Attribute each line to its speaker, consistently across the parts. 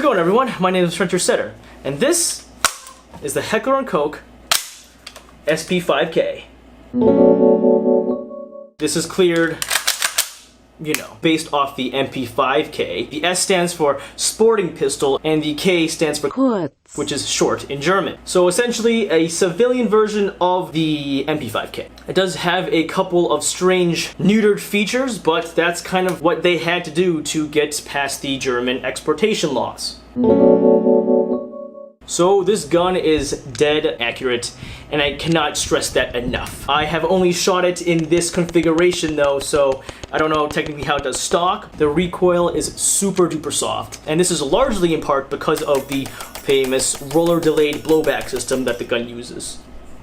Speaker 1: it going, everyone? My name is frontier.setter, and this is the Heckler & Koch SP5k. This is cleared, based off the MP5k. The S stands for sporting pistol, and the K stands for kurz, which is short in German. So essentially a civilian version of the MP5k. It does have a couple of strange neutered features, but that's kind of what they had to do to get past the German exportation laws. So this gun is dead accurate, and I cannot stress that enough. I have only shot it in this configuration though, so I don't know technically how it does stock. The recoil is super duper soft, and this is largely in part because of the famous roller delayed blowback system that the gun uses.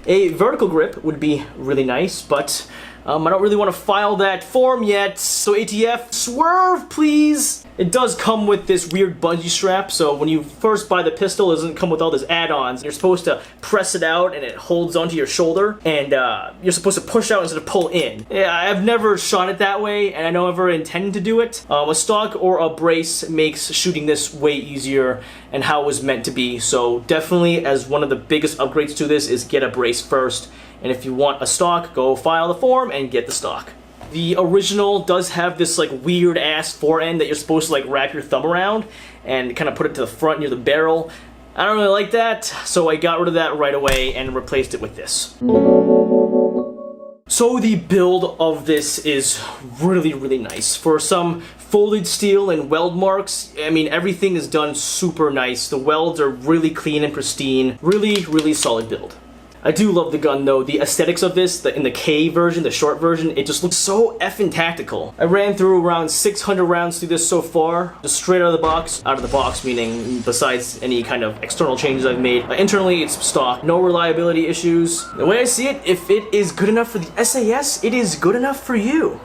Speaker 1: A vertical grip would be really nice, but I don't really want to file that form yet, so ATF, swerve please! It does come with this weird bungee strap, so when you first buy the pistol, it doesn't come with all these add-ons. You're supposed to press it out and it holds onto your shoulder, and you're supposed to push out instead of pull in. Yeah, I've never shot it that way, and I don't ever intend to do it. A stock or a brace makes shooting this way easier and how it was meant to be, so definitely as one of the biggest upgrades to this is get a brace first, and if you want a stock, go file the form and get the stock. The original does have this like weird ass forend that you're supposed to like wrap your thumb around and kind of put it to the front near the barrel. I don't really like that, so I got rid of that right away and replaced it with this. So the build of this is really nice. For some folded steel and weld marks, I mean everything is done super nice. The welds are really clean and pristine. Really solid build. I do love the gun though. The aesthetics of this, in the K version, the short version, it just looks so effing tactical. I ran through around 600 rounds through this so far, just straight out of the box. Out of the box meaning besides any kind of external changes I've made. Internally it's stock, no reliability issues. The way I see it, if it is good enough for the SAS, it is good enough for you.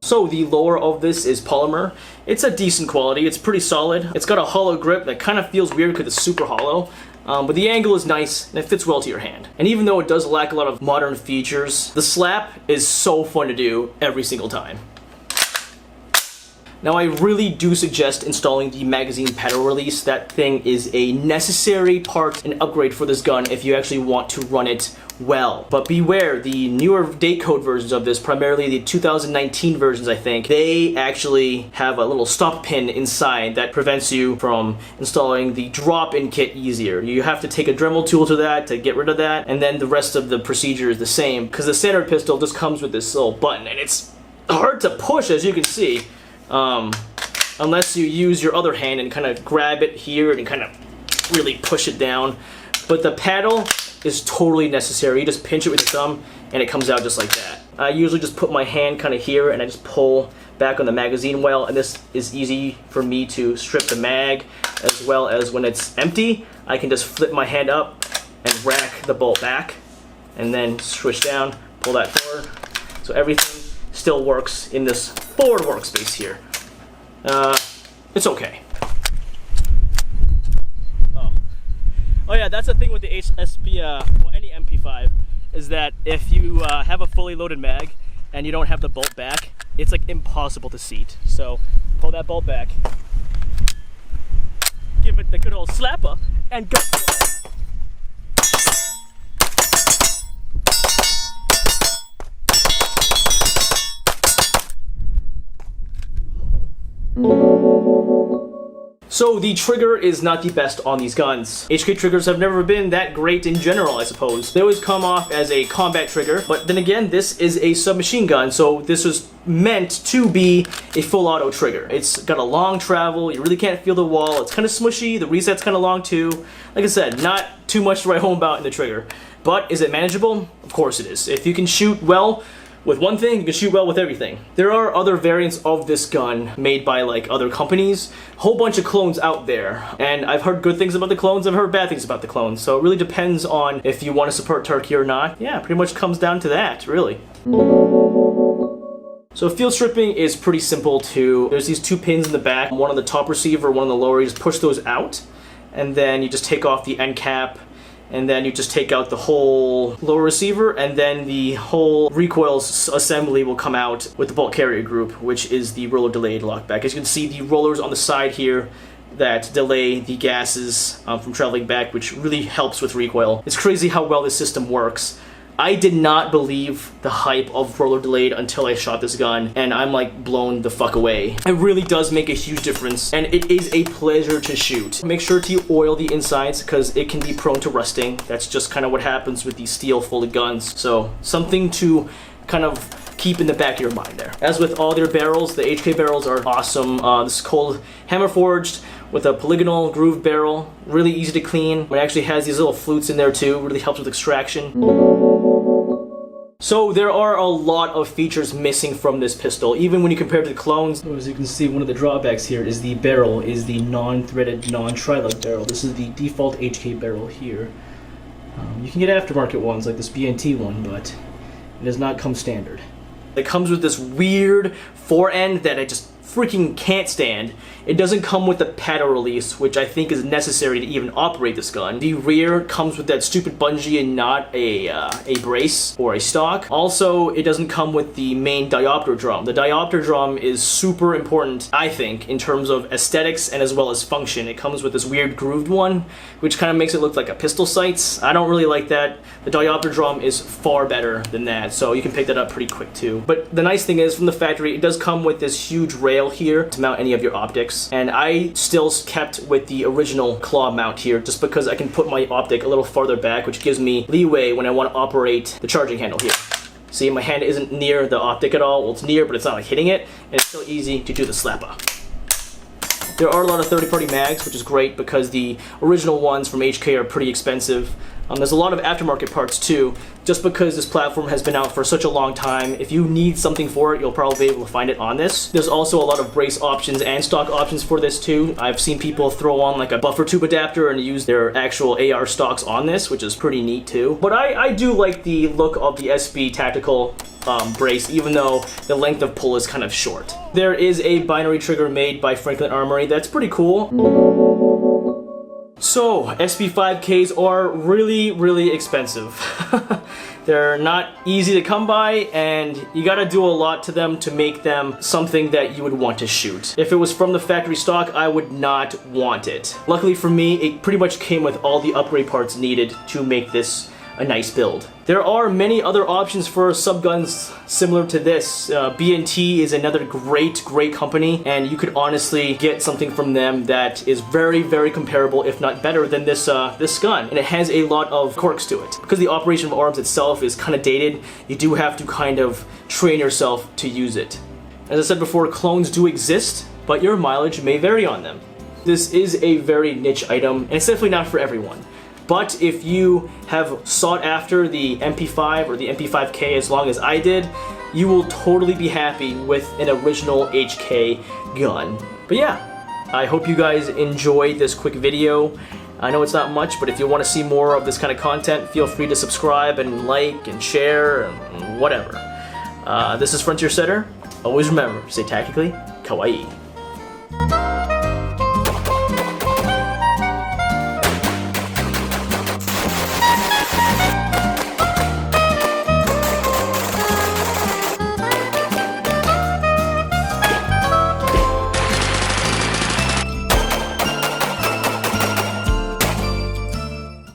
Speaker 1: So the lower of this is polymer. It's a decent quality, it's pretty solid. It's got a hollow grip that kind of feels weird because it's super hollow. But the angle is nice, and it fits well to your hand. And even though it does lack a lot of modern features, the slap is so fun to do every single time. Now I really do suggest installing the magazine peddle release. That thing is a necessary part and upgrade for this gun if you actually want to run it well. But beware, the newer datecode versions of this, primarily the 2019 versions I think, they actually have a little stop pin inside that prevents you from installing the drop-in kit easier. You have to take a Dremel tool to that to get rid of that, and then the rest of the procedure is the same, because the standard pistol just comes with this little button, and it's hard to push as you can see. Unless you use your other hand and kind of grab it here and kind of really push it down. But the paddle is totally necessary. You just pinch it with your thumb and it comes out just like that. I usually just put my hand kind of here and I just pull back on the magazine well, and this is easy for me to strip the mag, as well as when it's empty, I can just flip my hand up and rack the bolt back and then switch down, pull that forward. So everything still works in this forward workspace here. It's okay. Oh yeah, that's the thing with the any MP5, is that if you have a fully loaded mag and you don't have the bolt back, it's like impossible to seat. So pull that bolt back, give it the good old slapper, and go. So the trigger is not the best on these guns. HK triggers have never been that great in general, I suppose. They always come off as a combat trigger, but then again, this is a submachine gun, so this was meant to be a full auto trigger. It's got a long travel, you really can't feel the wall, it's kind of smushy, the reset's kind of long too. Like I said, not too much to write home about in the trigger. But is it manageable? Of course it is. If you can shoot well with one thing, you can shoot well with everything. There are other variants of this gun made by like other companies. A whole bunch of clones out there. And I've heard good things about the clones, I've heard bad things about the clones. So it really depends on if you want to support Turkey or not. Yeah, pretty much comes down to that, really. So field stripping is pretty simple too. There's these two pins in the back, one on the top receiver, one on the lower. You just push those out, and then you just take off the end cap and then you just take out the whole lower receiver, and then the whole recoil assembly will come out with the bolt carrier group, which is the roller delayed lockback. As you can see, the rollers on the side here that delay the gases from traveling back, which really helps with recoil. It's crazy how well this system works. I did not believe the hype of roller delayed until I shot this gun, and I'm like blown the fuck away. It really does make a huge difference, and it is a pleasure to shoot. Make sure to oil the insides because it can be prone to rusting. That's just kind of what happens with these steel folded guns. So something to kind of keep in the back of your mind there. As with all their barrels, the HK barrels are awesome. This is cold hammer forged with a polygonal grooved barrel, really easy to clean. It actually has these little flutes in there too, really helps with extraction. So there are a lot of features missing from this pistol, even when you compare it to the clones. So as you can see, one of the drawbacks here is the barrel is the non-threaded, non-trilug barrel. This is the default HK barrel here. You can get aftermarket ones like this BNT one, but it does not come standard. It comes with this weird forend that I just freaking can't stand. It doesn't come with the paddle release, which I think is necessary to even operate this gun. The rear comes with that stupid bungee and not a brace or a stock. Also, it doesn't come with the main diopter drum. The diopter drum is super important, I think, in terms of aesthetics and as well as function. It comes with this weird grooved one, which kind of makes it look like a pistol sights. I don't really like that. The diopter drum is far better than that, so you can pick that up pretty quick too. But the nice thing is, from the factory, it does come with this huge rail here to mount any of your optics. And I still kept with the original claw mount here just because I can put my optic a little farther back, which gives me leeway when I want to operate the charging handle here. See, my hand isn't near the optic at all. Well, it's near, but it's not like hitting it, and it's still easy to do the slapper. There are a lot of third-party mags, which is great because the original ones from HK are pretty expensive. There's a lot of aftermarket parts too, just because this platform has been out for such a long time. If you need something for it, you'll probably be able to find it on this. There's also a lot of brace options and stock options for this too. I've seen people throw on like a buffer tube adapter and use their actual AR stocks on this, which is pretty neat too. But I do like the look of the SB tactical brace, even though the length of pull is kind of short. There is a binary trigger made by Franklin Armory that's pretty cool. So, SP5Ks are really, really expensive. They're not easy to come by, and you gotta do a lot to them to make them something that you would want to shoot. If it was from the factory stock, I would not want it. Luckily for me, it pretty much came with all the upgrade parts needed to make this a nice build. There are many other options for subguns similar to this. BNT is another great company, and you could honestly get something from them that is very, very comparable, if not better than this this gun. And it has a lot of quirks to it. Because the operation of arms itself is kind of dated, you do have to kind of train yourself to use it. As I said before, clones do exist, but your mileage may vary on them. This is a very niche item, and it's definitely not for everyone. But if you have sought after the MP5 or the MP5K as long as I did, you will totally be happy with an original HK gun. But yeah, I hope you guys enjoyed this quick video. I know it's not much, but if you want to see more of this kind of content, feel free to subscribe and like and share and whatever. This is Frontier.setter. Always remember, stay tactically kawaii.